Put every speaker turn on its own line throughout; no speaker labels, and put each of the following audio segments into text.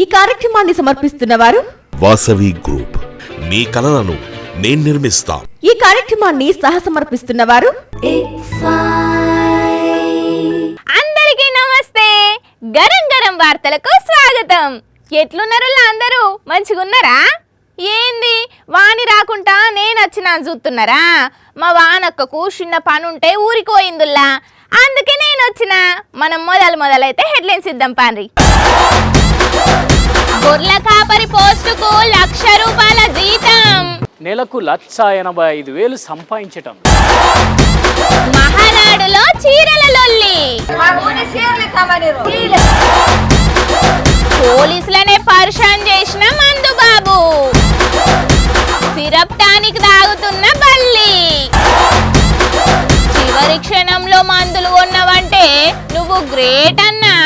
ఈ కార్యక్రమాన్ని సమర్పిస్తున్న వారు
వాసవి గ్రూప్. మీ కలలను నేను నిర్మిస్తా.
ఈ కార్యక్రమాన్ని సహసమర్పిస్తున్న వారు
అందరికీ నమస్తే. గరం గరం వార్తలకు స్వాగతం. ఎట్లున్నారు అందరూ? మంచిగున్నారా? ఏంది వాని రాకుండా నేను వచ్చినా చూస్తున్నారా? మా వానక్కకు చిన్న పని ఉంటే ఊరికి పోయిందుల్లా, అందుకే నేను వచ్చిన. మనం మొదలైతే హెడ్లైన్స్ ఇద్దాం పాన్రి. గొర్ల కాపరి పోస్టుకు 1,00,000 రూపాయల జీతం.
నెలకు 1,85,000 సంపాదించటం.
మహానాడులో చీరల లొల్లి. పోలీసులనే పరిశాన్ చేసిన మందు బాబు. సిరప్ టానిక్ తాగుతున్న బల్లి. చివరి క్షణంలో మందులు కొన్నవంటే నువ్వు గ్రేట్ అన్నా.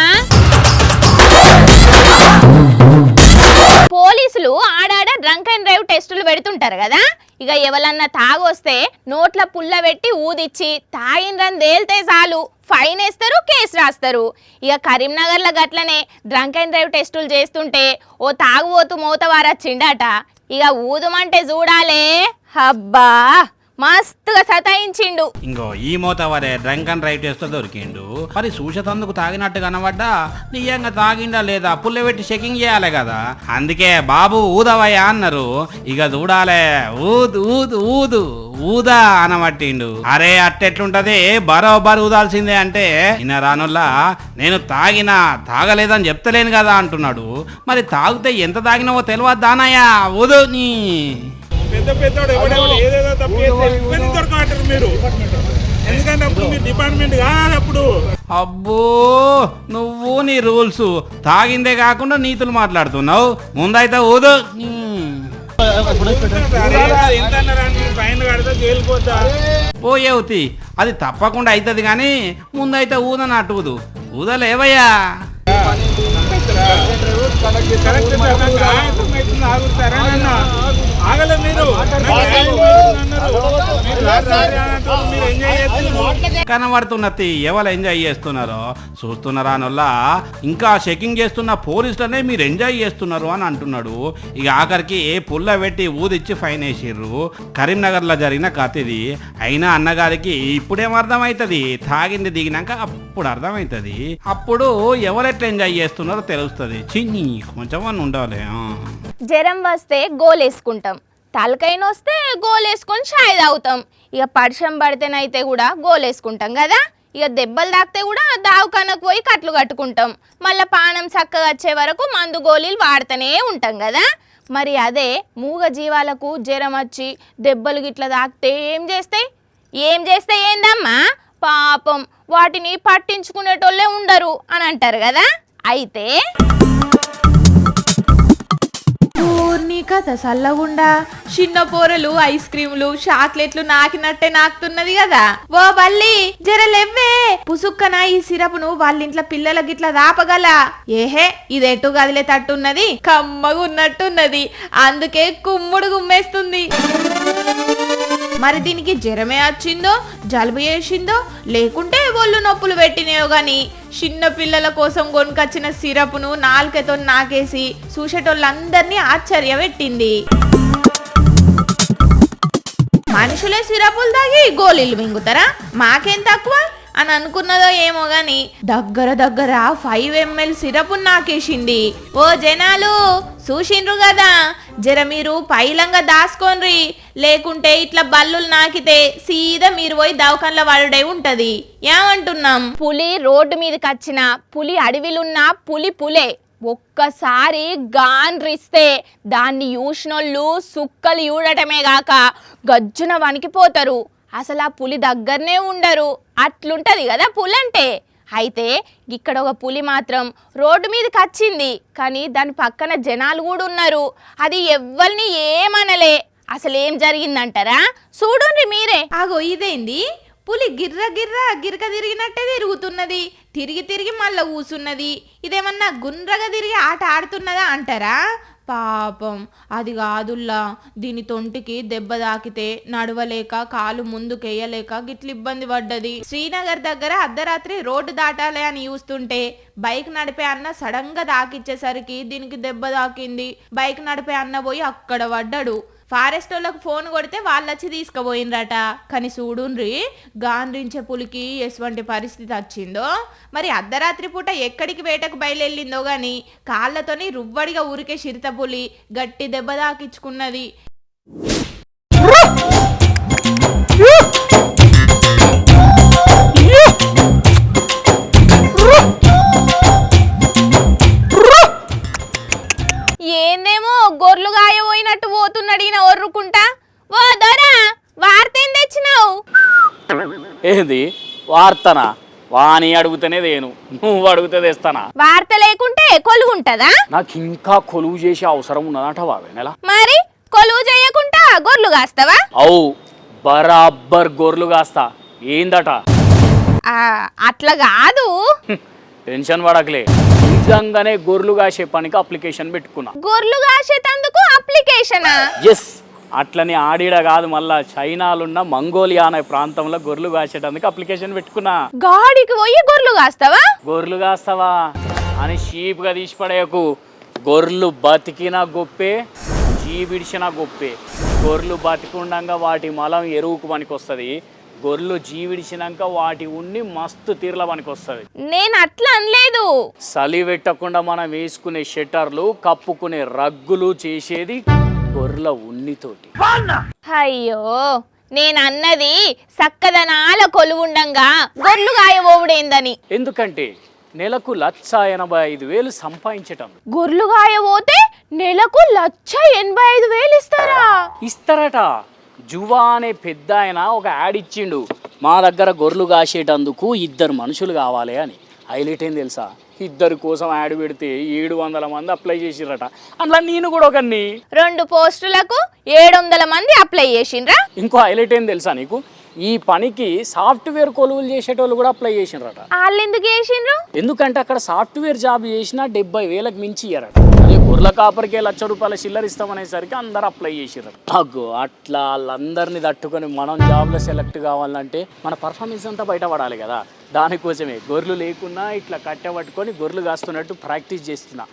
పోలీసులు ఆడాడ డ్రంక్ అండ్ డ్రైవ్ టెస్టులు పెడుతుంటారు కదా. ఇక ఎవరన్నా తాగొస్తే నోట్ల పుల్ల పెట్టి ఊదిచ్చి తాగినరని తేలితే చాలు ఫైన్ వేస్తారు, కేసు రాస్తారు. ఇక కరీంనగర్లో గట్లనే డ్రంక్ అండ్ డ్రైవ్ టెస్టులు చేస్తుంటే ఓ తాగుబోతు మోతవారొచ్చిండట. ఇక ఊదుమంటే చూడాలే, హబ్బా మస్తుగా సతాయించిండు.
ఇంకో ఈ మోతవరే డ్రంక్ అండ్ డ్రైవ్ చేస్తూ దొరికిండు. మరి సూచతందుకు తాగినట్టు కనబడ్డా నిజంగా తాగిండా లేదా పుల్ల పెట్టి చెకింగ్ చేయాలి కదా. అందుకే బాబు ఊదవయ్యా అన్నారు. ఇక చూడాలే, ఊదు ఊదు ఊదు ఊదా అనబట్టిండు. అరే అట్టెట్లుంటది, బరోబర్ ఊదాల్సిందే అంటే నిన్న రానుల్లా నేను తాగలేదని చెప్తలేను కదా అంటున్నాడు. మరి తాగితే ఎంత తాగినావో తెలియదానయ్యా, ఊదు నీ
పెద్ద పెద్దోడు ఎవడెవడు ఏదేదో తప్పు చేస్తే దొరకమంటారు మీరు. ఎందుకంటే అప్పుడు మీ డిపార్ట్మెంట్ కాదు అప్పుడు.
అబ్బో నువ్వు నీ రూల్స్ తాగిందే కాకుండా నీతులు మాట్లాడుతున్నావు. ముందైతే ఊదు.
ఎంత ఫైన్ కడితే తేలిపోతా
పోయేవుతి, అది తప్పకుండా అవుతుంది కానీ ముందైతే ఊదనట్టు ఊదు. ఊదలేవయ్యా.
ఆగలే మీరు
కనబడుతున్నది. ఎవరు ఎంజాయ్ చేస్తున్నారో చూస్తున్నారా అనొల్లా. ఇంకా చెకింగ్ చేస్తున్న పోలీసులనే మీరు ఎంజాయ్ చేస్తున్నారు అని అంటున్నాడు. ఇక ఆఖరికి పుల్ల పెట్టి ఊదిచ్చి ఫైన్ వేసిర్రు. కరీంనగర్లో జరిగిన కథ ఇది. అయినా అన్నగారికి ఇప్పుడేం అర్థమవుతుంది, తాగింది దిగినాక అప్పుడు అర్థమవుతుంది. అప్పుడు ఎవరెట్లా ఎంజాయ్ చేస్తున్నారో తెలుస్తుంది. చిన్ని కొంచెం అని ఉండాలి.
జ్వరం వస్తే గోలేసుకుంటాం, తలకైన వస్తే గోలేసుకొని చాయ్ తాగుతాం. ఇక పడిషం పడితేనైతే కూడా గోలేసుకుంటాం కదా. ఇక దెబ్బలు తాకితే కూడా దావకానకు పోయి కట్లు కట్టుకుంటాం. మళ్ళీ పానం చక్కగా వచ్చే వరకు మందు గోళీలు వాడుతూనే ఉంటాం కదా. మరి అదే మూగ జీవాలకు జ్వరం వచ్చి దెబ్బలు గిట్ల తాకితే ఏం చేస్తే ఏందమ్మా పాపం, వాటిని పట్టించుకునేటోళ్ళే ఉండరు అని అంటారు కదా. అయితే
నీ కథ సల్లగుండా చిన్న పోరలు ఐస్ క్రీములు చాక్లెట్లు నాకినట్టే నాకుతున్నది కదా. ఓ బల్లి జరలెవ్వే, పుసుక్కన ఈ సిరపును వాళ్ళింట్లో పిల్లల గిట్ల దాపగల. ఏహే ఇది ఎటు గదిలే తట్టున్నది, కమ్మగా ఉన్నట్టున్నది, అందుకే కుమ్ముడు గుమ్మేస్తుంది. మరి దీనికి జ్వరమే వచ్చిందో, జలుబు చేసిందో, లేకుంటే ఒళ్ళు నొప్పులు పెట్టినాయో గాని చిన్న పిల్లల కోసం కొనుకొచ్చిన సిరపును నాలుకతో నాకేసి చూసేటోళ్ళందరినీ ఆశ్చర్యపెట్టింది. మనుషులే సిరపులు తాగి గోళీలు మింగుతారా, మాకేం తక్కువ అని అనుకున్నదో ఏమో గాని దగ్గర 5 ml సిరపు నాకేసింది. ఓ జనాలు చూసిండ్రు కదా, జర మీరు పైలంగా దాసుకోండ్రి, లేకుంటే ఇట్లా బల్లులు నాకితే సీదా మీరు పోయి దవకంలో వాడుడే ఉంటది. ఏమంటున్నాం?
పులి రోడ్డు మీదకి వచ్చిన పులి అడవిలున్న పులే ఒక్కసారి గాన్రిస్తే దాన్ని చూసినోళ్ళు సుక్కలు చూడటమే గాక గజ్జున వణికిపోతారు. అసలు ఆ పులి దగ్గరనే ఉండరు, అట్లుంటది కదా పులంటే. అయితే ఇక్కడ ఒక పులి మాత్రం రోడ్డు మీదకి వచ్చింది, కానీ దాని పక్కన జనాలు కూడా ఉన్నారు. అది ఎవ్వరిని ఏమనలే. అసలు ఏం జరిగిందంటారా? చూడండి మీరే.
ఆగో ఇదేంది, పులి గిరక తిరిగినట్టే తిరుగుతున్నది, తిరిగి మళ్ళా కూసున్నది. ఇదేమన్నా గుండ్రగా తిరిగి ఆట ఆడుతున్నదా అంటారా? పాపం అది కాదుల్లా, దీని తొంటికి దెబ్బ తాకితే నడవలేక కాలు ముందుకెయ్యలేక గిట్ల ఇబ్బంది పడ్డది. శ్రీనగర్ దగ్గర అర్ధరాత్రి రోడ్డు దాటాలి అని చూస్తుంటే బైక్ నడిపే అన్న సడన్ గా తాకిచ్చేసరికి దీనికి దెబ్బ తాకింది. బైక్ నడిపే అన్న పోయి అక్కడ పడ్డాడు. ఫారెస్ట్ వాళ్ళకు ఫోన్ కొడితే వాళ్ళొచ్చి తీసుకుపోయినరట. కానీ చూడుండ్రి, గాండ్రించే పులికి ఎటువంటి పరిస్థితి వచ్చిందో. మరి అర్ధరాత్రి పూట ఎక్కడికి వేటకు బయలుదేరిందో గాని కాళ్ళతోని రువ్వడిగా ఊరికే చిరుత పులి గట్టి దెబ్బ తాకించుకున్నది.
ఏందేమో గొర్రెలు గాయపోయినట్టు పోతున్నాడు ఈయన ఒర్రుకుంటా. ఓ దొరా, వార్తేం తెచ్చినావు?
ఏంది వార్తనా? వాని అడుగుతనే దేను, నువ్వు అడిగితే తెస్తానా?
వార్త లేకుంటే కొలువు ఉంటదా?
నాకు ఇంకా కొలువు చేసే అవసరం ఉన్నదంట బాబేనెలా?
మరి కొలువు చేయకుండా గొర్రెలు కాస్తావా?
అవు బరాబర్ గొర్రెలు కాస్తా. ఏందట?
అట్లా కాదు.
టెన్షన్ పడకలే, నిజంగానే గొర్రెలు కాసే పనికి అప్లికేషన్ పెట్టుకున్నా.
గొర్రెలు కాసేటందుకు అప్లికేషనా?
ఎస్, అట్లని ఆడిడ కాదు, మళ్ళా చైనాలున్న మంగోలియా అనే ప్రాంతంలో గొర్రెలు కాసేటందుకు అప్లికేషన్ పెట్టుకున్నా.
గాడికి పోయి గొర్రెలు కాస్తావా?
గొర్రెలు కాస్తావా అని షీప్గా తీసి పడేయకు. గొర్రెలు బతికినా గొప్పే, జీవిడిచినా గొప్పే. గొర్రెలు బతికుండగా వాటి మలం ఎరువుకు పనికొస్తుంది. గొర్రెలు జీవిడిచినాక వాటి ఉండి మస్తు తీర్ల పనికొస్తుంది.
నేను అట్లా అనలేదు.
చలి పెట్టకుండా మనం వేసుకునే షెటర్లు, కప్పుకునే రగ్గులు చేసేది గొర్రెల ఉన్నితోటి.
అయ్యో, నేను అన్నది సక్కదనాల కొలువుండంగా గొర్రెలు గాయబోవుడేందని.
ఎందుకంటే నెలకు 1,85,000 సంపాదించటం.
గొర్రెలు గాయబోతే నెలకు 1,85,000 ఇస్తారా?
ఇస్తారట. జువా అనే పెద్ద ఆయన ఒక యాడ్ ఇచ్చిండు, మా దగ్గర గొర్రెలు కాసేటందుకు 2 మనుషులు కావాలి అని. హైలైట్ ఏం తెలుసా, 2 కోసం యాడ్ పెడితే 700 మంది అప్లై చేసిరట. అందులో నేను కూడా ఒకరిని.
2 పోస్టులకు 700 మంది అప్లై చేసిండ్రా?
ఇంకో హైలైట్ ఏం తెలుసా నీకు, ఈ పనికి సాఫ్ట్వేర్ కొలువులు చేసేటోళ్ళు కూడా అప్లై చేసినరట.
వాళ్ళు ఎందుకు చేసిండ్రు?
ఎందుకంటే అక్కడ సాఫ్ట్వేర్ జాబ్ చేసినా 70,000కి మించి ఇయ్యారట. అదే గొర్రెల కాపరికే ₹1,00,000 చిల్లర ఇస్తామనేసరికి అందరు అప్లై చేసిరట. అగ్గో అట్లా వాళ్ళందరినీ తట్టుకొని మనం జాబ్లో సెలెక్ట్ కావాలంటే మన పర్ఫార్మెన్స్ అంతా బయటపడాలి కదా. దానికోసమే గొర్రెలు లేకున్నా ఇట్లా కట్టెపట్టుకొని గొర్రెలు కాస్తున్నట్టు ప్రాక్టీస్ చేస్తున్నా.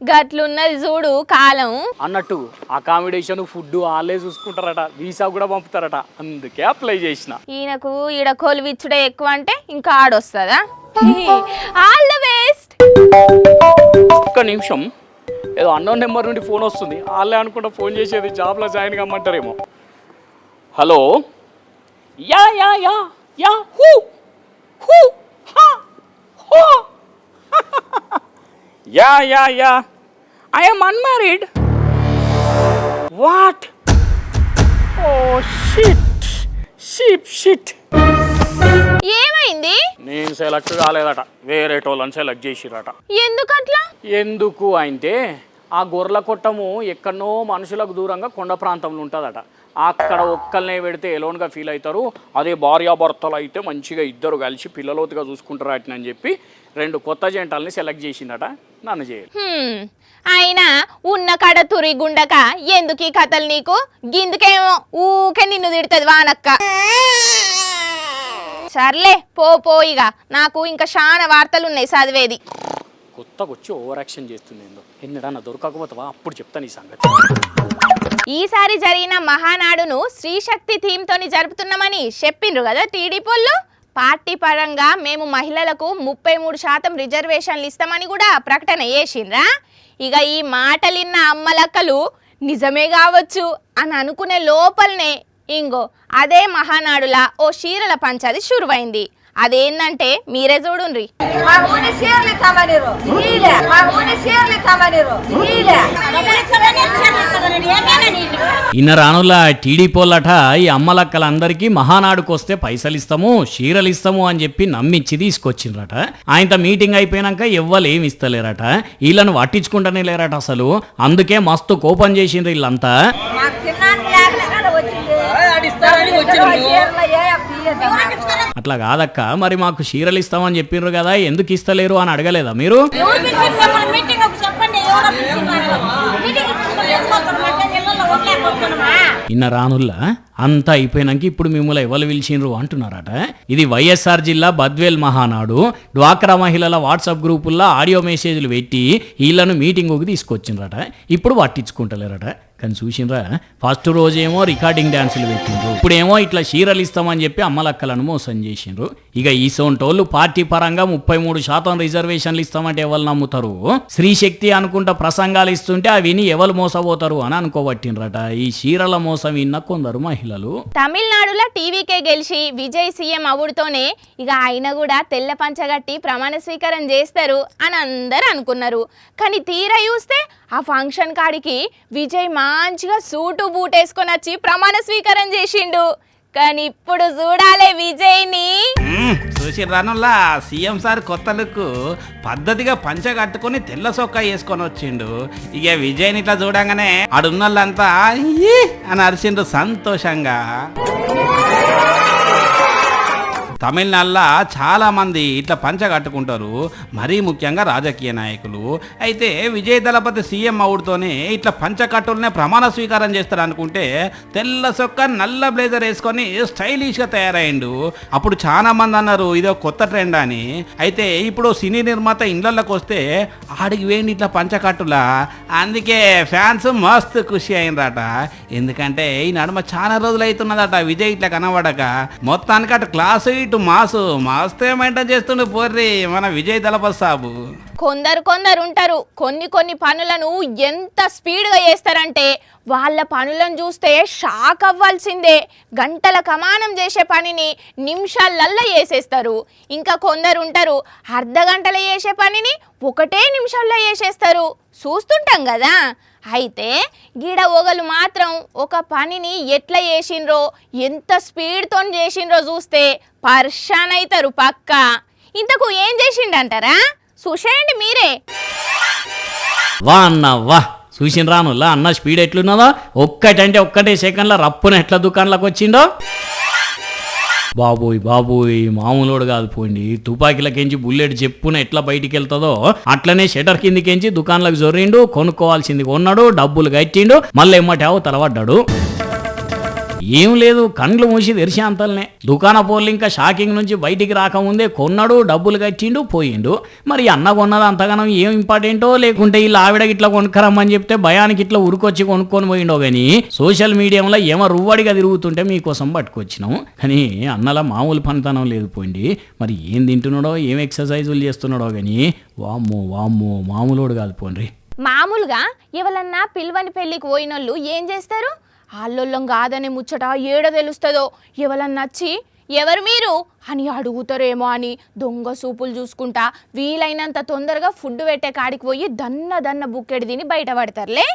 గట్లున్నది చూడు కాలం.
అన్నట్టు అకామిడేషన్, ఫుడ్ వాళ్ళే చూసుకుంటారట, వీసా కూడా పంపుతారట. అందుకే అప్లై చేసిన.
ఈయనకు ఈడ కొలువిచ్చుడే ఎక్కువ అంటే ఇంకా ఆడొస్తుందా? All the best.
ఒక్క నిమిషం, ఏదో అన్నోన్ నెంబర్ నుండి ఫోన్ వస్తుంది. వాళ్ళే అనుకుంటా ఫోన్ చేసేది, జాబ్లో జాయిన్ కమ్మంటారేమో. Hello, yeah yeah yeah yeah హూ హూ హా హో yeah yeah yeah I am unmarried. What? Oh shit, shit.
ఏమైంది?
నేను సెలెక్ట్ కాలేదట, వేరే టోళ్ళని సెలెక్ట్ చేసిరట.
ఎందుకట్లా?
ఎందుకు అంటే ఆ గొర్రెల కొట్టము ఎక్కడనో మనుషులకు దూరంగా కొండ ప్రాంతంలో ఉంటుందట. అక్కడ ఒక్కరినే పెడితే ఎలోన్గా ఫీల్ అవుతారు. అదే భార్యాభర్తలు అయితే మంచిగా 2 కలిసి పిల్లలోతుగా చూసుకుంటారు అట్ని అని చెప్పి 2 కొత్త జంటల్ని సెలెక్ట్ చేసిందట. నన్ను చేయాలి.
అయినా ఉన్న కడ తురి గుండక ఎందుకు ఈ కథలు నీకు? గిందుకేమో ఊకే నిన్ను తిడుతుంది వానక్క. సర్లే పో ఇక, నాకు ఇంకా చాలా వార్తలున్నాయి చదివేది.
కొత్తగా వచ్చి ఓవర్ యాక్షన్ చేస్తుంది. ఏందో ఎన్నడన్నా దొరకకపోతావా అప్పుడు చెప్తాను ఈ సంగతి.
ఈసారి జరిగిన మహానాడును శ్రీశక్తి థీమ్తోని జరుపుతున్నామని చెప్పిండ్రు కదా టీడీపీలు. పార్టీ పరంగా మేము మహిళలకు 33% రిజర్వేషన్లు ఇస్తామని కూడా ప్రకటన చేసిండ్రా. ఇక ఈ మాటలిన్న అమ్మలక్కలు నిజమే కావచ్చు అని అనుకునే లోపలనే ఇంగో అదే మహానాడులా ఓ చీరల పంచాది షురువైంది. అదేందంటే మీరే చూడుండ్రి.
ఇన్న రానుల టీడీపోలట ఈ అమ్మలక్కలందరికీ మహానాడుకు వస్తే పైసలు ఇస్తాము, చీరలు ఇస్తాము అని చెప్పి నమ్మించి తీసుకొచ్చిండ్రట. ఆయనతో మీటింగ్ అయిపోయినాక ఎవ్వరు ఏమి ఇస్తలేరట, వీళ్ళను పట్టించుకుంటానే లేరట అసలు. అందుకే మస్తు కోపం చేసిండ్రు వీళ్ళంతా. అట్లా కాదక్క, మరి మాకు చీరలు ఇస్తామని చెప్పిండ్రు కదా, ఎందుకు ఇస్తలేరు అని అడగలేదా మీరు? ఇన్న రానుల్లా అంతా అయిపోయినాక ఇప్పుడు మిమ్మల్ని ఎవరు పిలిచిండ్రు అంటున్నారట. ఇది వైఎస్ఆర్ జిల్లా బద్వేల్ మహానాడు డ్వాక్రా మహిళల వాట్సాప్ గ్రూపుల్లో ఆడియో మెసేజ్లు పెట్టి వీళ్ళను మీటింగుకి తీసుకొచ్చిండ్రట. ఇప్పుడు పట్టించుకుంటలేరట. కానీ చూసిండ్రా, ఫస్ట్ రోజేమో రికార్డింగ్ డ్యాన్సులు పెట్టిండ్రు, ఇప్పుడేమో ఇట్లా చీరలు ఇస్తామని చెప్పి అమ్మలక్కలను మోసం చేసిండ్రు. ఇక ఈ సోంటోళ్ళు పార్టీ పరంగా 33% రిజర్వేషన్లు ఇస్తామంటే ఎవరు నమ్ముతారు? స్త్రీశక్తి అనుకుంటా ప్రసంగాలు ఇస్తుంటే అవి విని ఎవరు మోసపోతారు అని అనుకోబట్టిండ్రట ఈ చీరల మోసం విన్న కొందరు మహిళలు.
తమిళనాడులో టీవీకే గెలిచి విజయ్ సీఎం అవుడుతోనే ఇక ఆయన కూడా తెల్ల పంచగట్టి ప్రమాణ స్వీకారం చేస్తారు అని అందరు అనుకున్నారు. కానీ తీరా చూస్తే ఆ ఫంక్షన్ కాడికి విజయ్ మంచిగా సూటు బూట్ వేసుకొని వచ్చి ప్రమాణ స్వీకారం చేసిండు. కానీ ఇప్పుడు చూడాలే విజయ్ని.
చూసి రానుల్లా సీఎం సార్ కొత్త లుక్ పద్ధతిగా పంచ కట్టుకొని తెల్ల సొక్కా వేసుకొని వచ్చిండు. ఇక విజయ్ని ఇట్లా చూడంగానే ఆడున్నోళ్ళంతా అని అరిచిండు సంతోషంగా. తమిళనాడులో చాలా మంది ఇట్లా పంచ కట్టుకుంటారు, మరీ ముఖ్యంగా రాజకీయ నాయకులు. అయితే విజయ్ దళపతి సీఎం అవుడుతోనే ఇట్లా పంచ కట్టులనే ప్రమాణ స్వీకారం చేస్తారు అనుకుంటే తెల్ల సొక్క నల్ల బ్లేజర్ వేసుకొని స్టైలిష్గా తయారైండు. అప్పుడు చాలా మంది అన్నారు ఇదో కొత్త ట్రెండ్ అని. అయితే ఇప్పుడు సినీ నిర్మాత ఇండ్లకి వస్తే ఆడికి వేయండి ఇట్లా పంచ కట్టులా, అందుకే ఫ్యాన్స్ మస్తు ఖుషి అయినరట. ఎందుకంటే ఈ నడుమ చాలా రోజులు అవుతున్నదట విజయ్ ఇట్లా కనబడక. మొత్తానికి అటు క్లాసు ఇటు మాసు మస్తే మెయింటైన్ చేస్తుండే పోర్రి మన విజయ్ దళపతి సాబు.
కొందరు ఉంటారు కొన్ని పనులను ఎంత స్పీడ్గా చేస్తారంటే వాళ్ళ పనులను చూస్తే షాక్ అవ్వాల్సిందే. గంటల కమానం చేసే పనిని నిమిషాలల్లో చేసేస్తారు. ఇంకా కొందరు ఉంటారు అర్ధ గంటలో చేసే పనిని 1 నిమిషంలో చేసేస్తారు. చూస్తుంటాం కదా. అయితే గీడ ఒగలు మాత్రం ఒక పనిని ఎట్లా చేసిండ్రో ఎంత స్పీడ్తో చేసిండ్రో చూస్తే పర్షాన్ అవుతారు పక్క. ఇంతకు ఏం చేసిండంటారా? చూసేయండి మీరే.
వా అన్న వా, చూసిన రానుల్లా అన్న స్పీడ్ ఎట్లున్నదో, ఒక్కటే సెకండ్లో రప్పున ఎట్లా దుకాణంలోకి వచ్చిండో. బాబోయ్ మామూలుడు కాదు పోండి. తుపాకీలకెంచి బుల్లెట్ చెప్పున ఎట్లా బయటికి వెళ్తుందో అట్లనే షటర్ కిందికెంచి దుకాణంలోకి జొర్రిండు, కొనుక్కోవాల్సింది కొన్నాడు, డబ్బులు కట్టిండు, మళ్ళీ ఎమ్మటావో తలబడ్డాడు. ఏం లేదు, కండ్లు మూసి తెరిచి అంతలనే దుకాణ పోర్లు ఇంకా షాకింగ్ నుంచి బయటికి రాకముందే కొన్నాడు, డబ్బులు కట్టిండు, పోయిండు. మరి అన్న కొన్నది అంతగానం ఏం ఇంపార్టెంటో, లేకుంటే వీళ్ళు ఆవిడకి ఇట్లా కొనుక్కరమ్మని చెప్తే భయానికి ఇట్లా ఉరికొచ్చి కొనుక్కొని పోయిండో. కానీ సోషల్ మీడియాలో ఏమో రువ్వడిగా తిరుగుతుంటే మీకోసం పట్టుకొచ్చినాం. కానీ అన్నలా మామూలు పనితనం లేదు పోయింది. మరి ఏం తింటున్నాడో, ఏం ఎక్సర్సైజులు చేస్తున్నాడో కానీ వామ్మో మామూలుడు కాదు పోండి.
మామూలుగా ఎవరన్నా పిల్వని పెళ్ళికి పోయినోళ్ళు ఏం చేస్తారు? ఆళ్ళొల్లం కాదనే ముచ్చట ఏడ తెలుస్తుందో ఎవరన్నా వచ్చి ఎవరు మీరు అని అడుగుతారేమో అని దొంగ సూపులు చూసుకుంటా వీలైనంత తొందరగా ఫుడ్ పెట్టే కాడికి పోయి దన్న బుక్కెడు తిని బయటపడతారులే.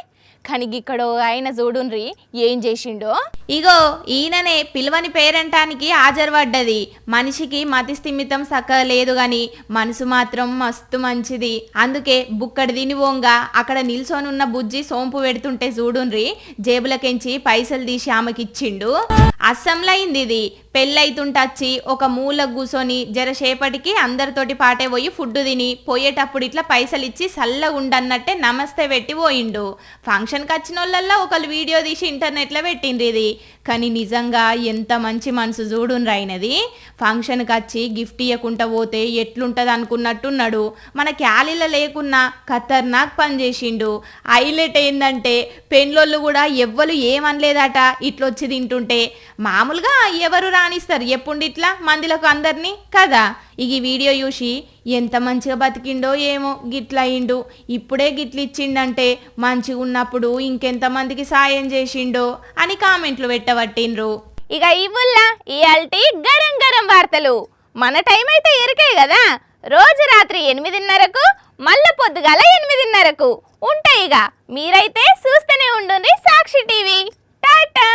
కానీ ఇక్కడ ఆయన చూడుండ్రి ఏం చేసిండో.
ఇగో ఈయననే పిలువని పేరంటానికి హాజరుపడ్డది. మనిషికి మతి స్థిమితం సక్క లేదు గాని మనసు మాత్రం మస్తు మంచిది. అందుకే బుక్కడి తిని పోంగా అక్కడ నిల్చొని ఉన్న బుజ్జి సోంపు పెడుతుంటే చూడుండ్రి జేబులకెంచి పైసలు తీసి ఆమెకిచ్చిండు. అస్సంలో అయింది ఇది. పెళ్ళైతుంటచ్చి ఒక మూల కూసొని జరసేపటికి అందరితోటి పాటే పోయి ఫుడ్ తిని పోయేటప్పుడు ఇట్లా పైసలు ఇచ్చి సల్ల ఉండన్నట్టే నమస్తే పెట్టి పోయిండు. ఫంక్షన్కి వచ్చిన వాళ్ళల్లో ఒకళ్ళు వీడియో తీసి ఇంటర్నెట్లో పెట్టిండ్రు ఇది. కానీ నిజంగా ఎంత మంచి మనసు చూడుండ్రు అయినది. ఫంక్షన్కి వచ్చి గిఫ్ట్ ఇవ్వకుండా పోతే ఎట్లుంటుంది అనుకున్నట్టున్నాడు. మన క్యాలీలో లేకున్నా ఖతర్నాక్ పని చేసిండు. హైలైట్ ఏందంటే పెళ్ళోళ్ళు కూడా ఎవ్వరు ఏమనలేదట ఇట్లొచ్చి తింటుంటే. మామూలుగా ఎవరు రాణిస్తారు ఎప్పుడు ఇట్లా మందిలకు అందరినీ కదా. ఇక ఈ వీడియో చూసి ఎంత మంచిగా బతికిండో ఏమో గిట్ల అయిండు. ఇప్పుడే గిట్లు ఇచ్చిండంటే మంచిగా ఉన్నప్పుడు ఇంకెంతమందికి సాయం చేసిండో అని కామెంట్లు పెట్టబట్టిండ్రు.
ఇక ఇవ్వుల్లా ఇయాల్టి గరం వార్తలు. మన టైం అయితే ఎరికే కదా, రోజు రాత్రి 8:30కు మళ్ళీ పొద్దుగాల 8:30కు ఉంటాయిగా. మీరైతే చూస్తూనే ఉండండి సాక్షి టీవీ. టాటా.